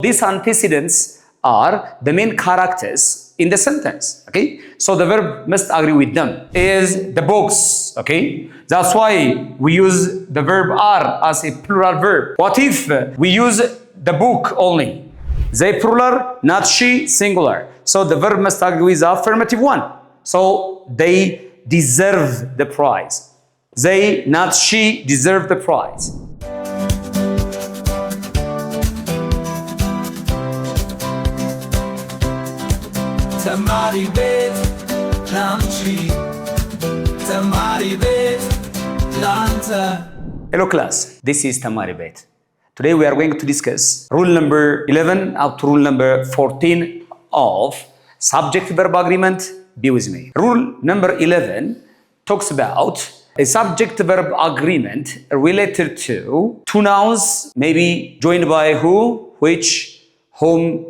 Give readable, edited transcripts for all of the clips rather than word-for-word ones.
These antecedents are the main characters in the sentence, okay? So the verb must agree with them. Is the books, okay? That's why we use the verb are as a plural verb. What if we use the book only? They plural, not she, singular. So the verb must agree with the affirmative one. So they deserve the prize. They, not she, deserve the prize. Temaribet, Lamchi, Temaribet, Lanta. Hello class, this is Temaribet. Today we are going to discuss rule number 11 up to rule number 14 of subject-verb agreement. Be with me. Rule number 11 talks about a subject-verb agreement related to two nouns, maybe joined by who, which, whom,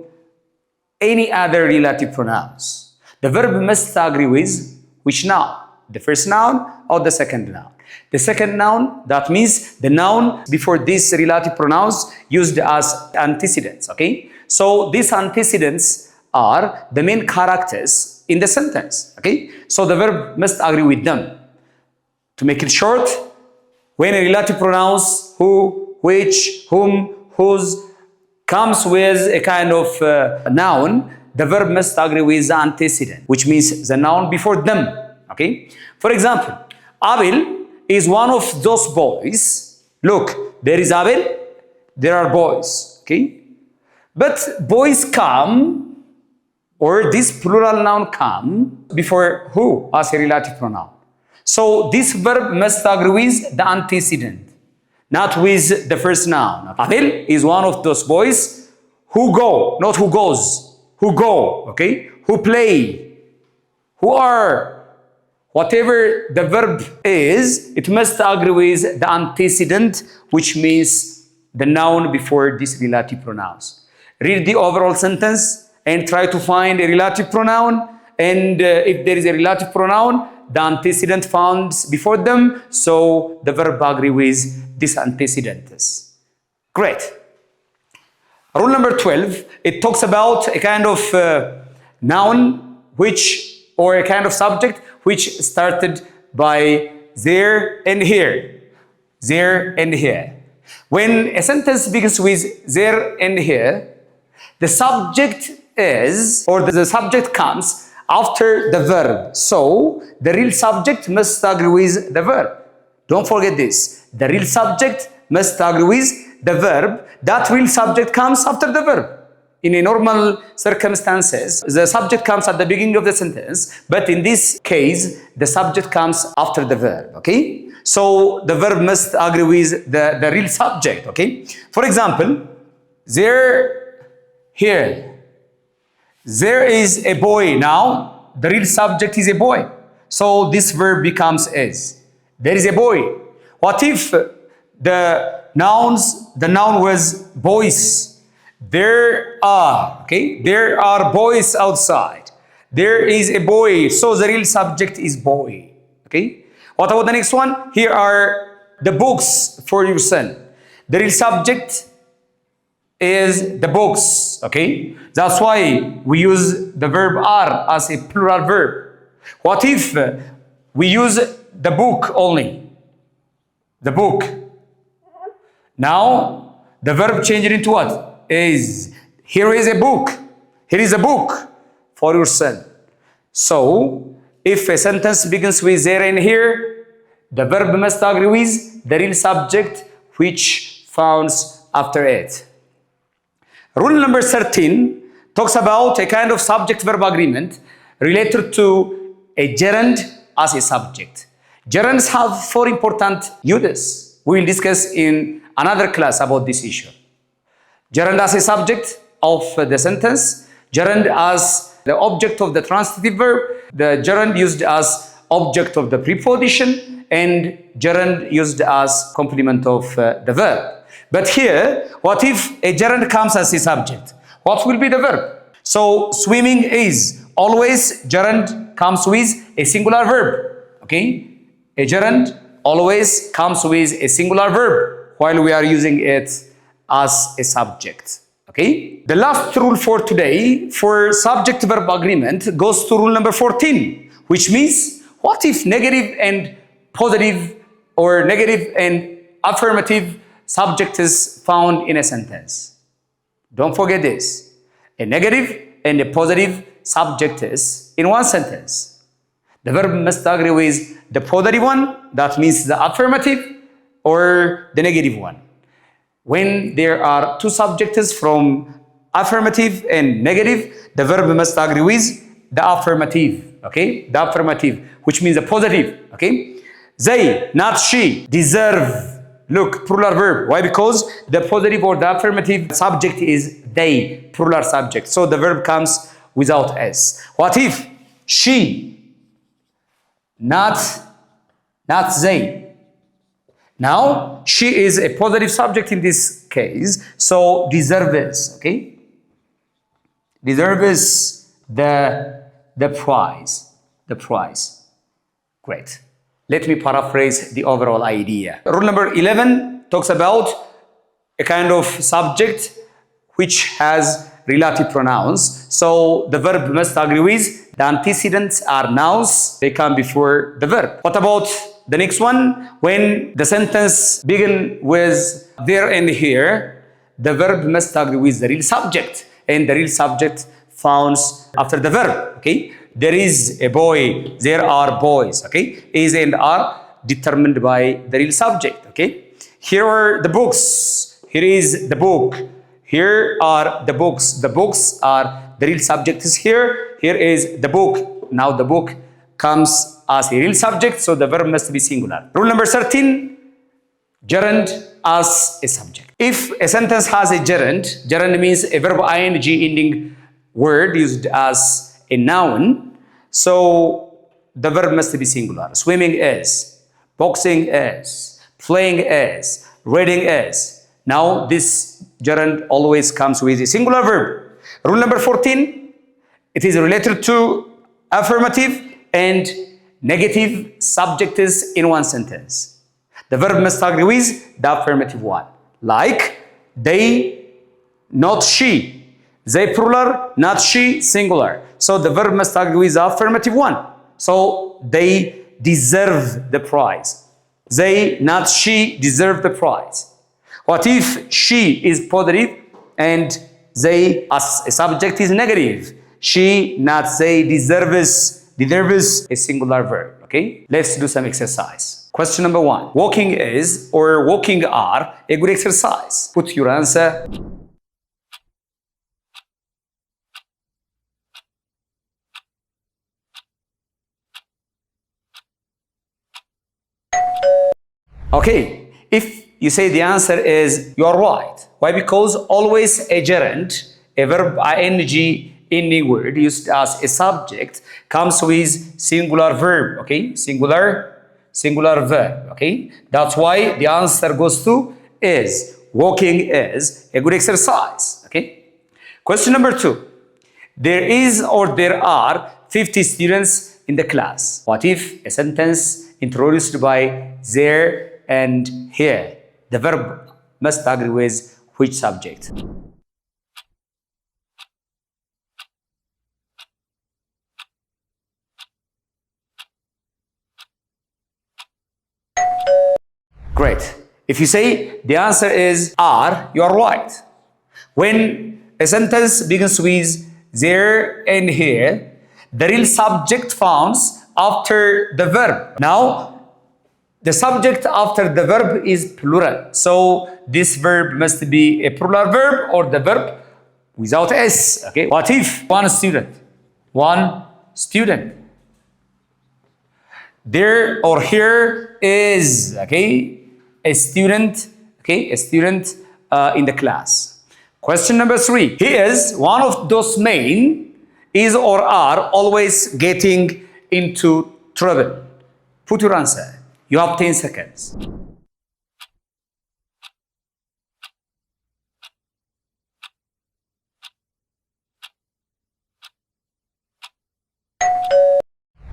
any other relative pronouns. The verb must agree with which noun? The first noun or the second noun? The second noun, that means the noun before these relative pronouns used as antecedents, okay? So these antecedents are the main characters in the sentence, okay? So the verb must agree with them. To make it short, when a relative pronouns who, which, whom, whose comes with a kind of noun, the verb must agree with the antecedent, which means the noun before them, okay? For example, Abel is one of those boys. Look, there is Abel, there are boys, okay? But boys come, or this plural noun come, before who as a relative pronoun. So this verb must agree with the antecedent, not with the first noun. Abel is one of those boys who go, not who goes, who go, okay? Who play, who are. Whatever the verb is, it must agree with the antecedent, which means the noun before these relative pronouns. Read the overall sentence and try to find a relative pronoun. And if there is a relative pronoun, the antecedent found before them, so the verb agree with this antecedent. Great. Rule number 12, it talks about a kind of noun or a kind of subject which started by there and here. There and here. When a sentence begins with there and here, the subject is, or the subject comes after the verb. So the real subject must agree with the verb. Don't forget this. The real subject must agree with the verb. That real subject comes after the verb. In a normal circumstances, the subject comes at the beginning of the sentence, but in this case, the subject comes after the verb, okay? So the verb must agree with the real subject, okay? For example, here, there is a boy now, the real subject is a boy. So this verb becomes is. There is a boy. What if the noun was boys? There are, okay? There are boys outside. There is a boy, so the real subject is boy, okay? What about the next one? Here are the books for your son. The real subject is the books, okay? That's why we use the verb are as a plural verb. What if we use the book only? The book. Now, the verb changed into what? Is. Here is a book. Here is a book for your son. So, if a sentence begins with there and here, the verb must agree with the real subject which founds after it. Rule number 13 talks about a kind of subject-verb agreement related to a gerund as a subject. Gerunds have four important uses. We will discuss in another class about this issue. Gerund as a subject of the sentence, gerund as the object of the transitive verb, the gerund used as object of the preposition, and gerund used as complement of the verb. But here, what if a gerund comes as a subject? What will be the verb? So swimming is always gerund comes with a singular verb. Okay? A gerund always comes with a singular verb while we are using it as a subject. Okay? Okay? The last rule for today for subject-verb agreement goes to rule number 14, which means what if negative and positive or negative and affirmative subject is found in a sentence? Don't forget this. A negative and a positive subject is in one sentence. The verb must agree with the positive one, that means the affirmative, or the negative one. When there are two subjects from affirmative and negative, the verb must agree with the affirmative, okay? The affirmative, which means the positive, okay? They, not she, deserve. Look, plural verb. Why? Because the positive or the affirmative subject is they, plural subject. So the verb comes without s. What if she, not they? Now, she is a positive subject in this case, so deserves, okay? Deserves the prize, Great. Let me paraphrase the overall idea. Rule number 11 talks about a kind of subject which has relative pronouns. So the verb must agree with the antecedents are nouns, they come before the verb. What about the next one? When the sentence begins with there and here, the verb must agree with the real subject, and the real subject found after the verb, okay? There is a boy, there are boys, okay? Is and are determined by the real subject, okay? Here are the books, here is the book, here are the books. The books are the real subject is here, here is the book. Now the book comes as a real subject, so the verb must be singular. Rule number 13, gerund as a subject. If a sentence has a gerund means a verb ing ending word used as a noun, so the verb must be singular. Swimming is, boxing is, playing is, reading is. Now this gerund always comes with a singular verb. Rule number 14, it is related to affirmative and negative subjects in one sentence. The verb must agree with the affirmative one. Like they, not she. They plural, not she singular. So the verb must agree with the affirmative one. So they deserve the prize. They, not she, deserve the prize. What if she is positive and they as a subject is negative? She, not they, deserves a singular verb, okay? Let's do some exercise. Question number 1. Walking is or walking are a good exercise. Put your answer. Okay, if you say the answer is you are right. Why? Because always a gerund, a verb ing ending word used as a subject comes with singular verb, okay? Singular verb, okay? That's why the answer goes to is. Walking is a good exercise, okay? Question number 2. There is or there are 50 students in the class. What if a sentence introduced by there and here? The verb must agree with which subject? Great. If you say the answer is are, you are right. When a sentence begins with there and here, the real subject found after the verb. Now, the subject after the verb is plural. So this verb must be a plural verb or the verb without s. Okay. What if one student? There or here is, okay, a student, okay, a student in the class. Question number 3. He is one of those men, is or are always getting into trouble. Put your answer. You have 10 seconds.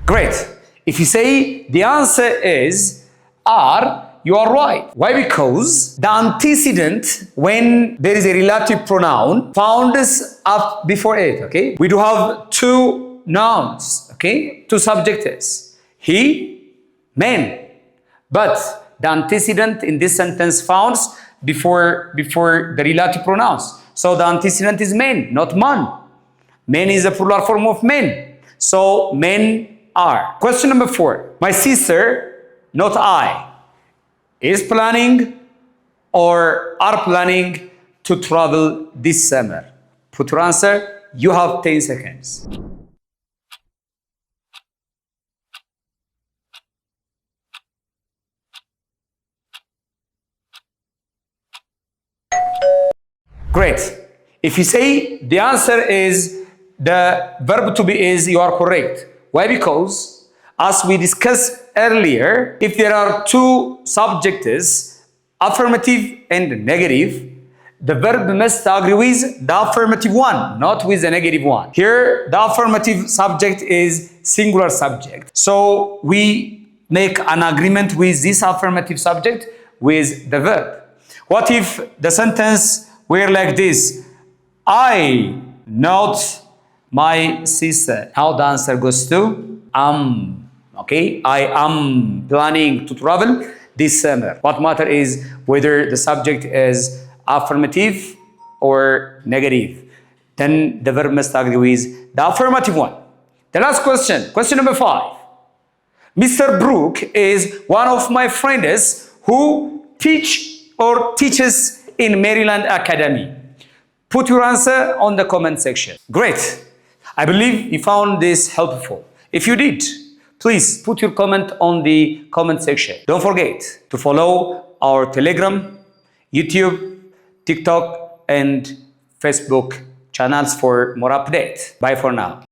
Great. If you say the answer is are, You are right. Why? Because the antecedent, when there is a relative pronoun, found up before it, okay? We do have two nouns, okay? Two subjects. He, man. But the antecedent in this sentence found before the relative pronouns. So the antecedent is men, not man. Men is a plural form of men. So men are. Question number 4. My sister, not I, is planning or are planning to travel this summer. Put your answer. You have 10 seconds. Great. If you say the answer is the verb to be is, you are correct. Why? Because as we discussed earlier, if there are two subjects, affirmative and negative, the verb must agree with the affirmative one, not with the negative one. Here, the affirmative subject is singular subject. So we make an agreement with this affirmative subject with the verb. What if the sentence were like this? I, not my sister. How the answer goes to? Okay, I am planning to travel this summer. What matter is whether the subject is affirmative or negative. Then the verb must agree with the affirmative one. The last question, question number 5. Mr. Brook is one of my friends who teaches in Maryland Academy. Put your answer on the comment section. Great. I believe you found this helpful. If you did, please put your comment on the comment section. Don't forget to follow our Telegram, YouTube, TikTok, and Facebook channels for more updates. Bye for now.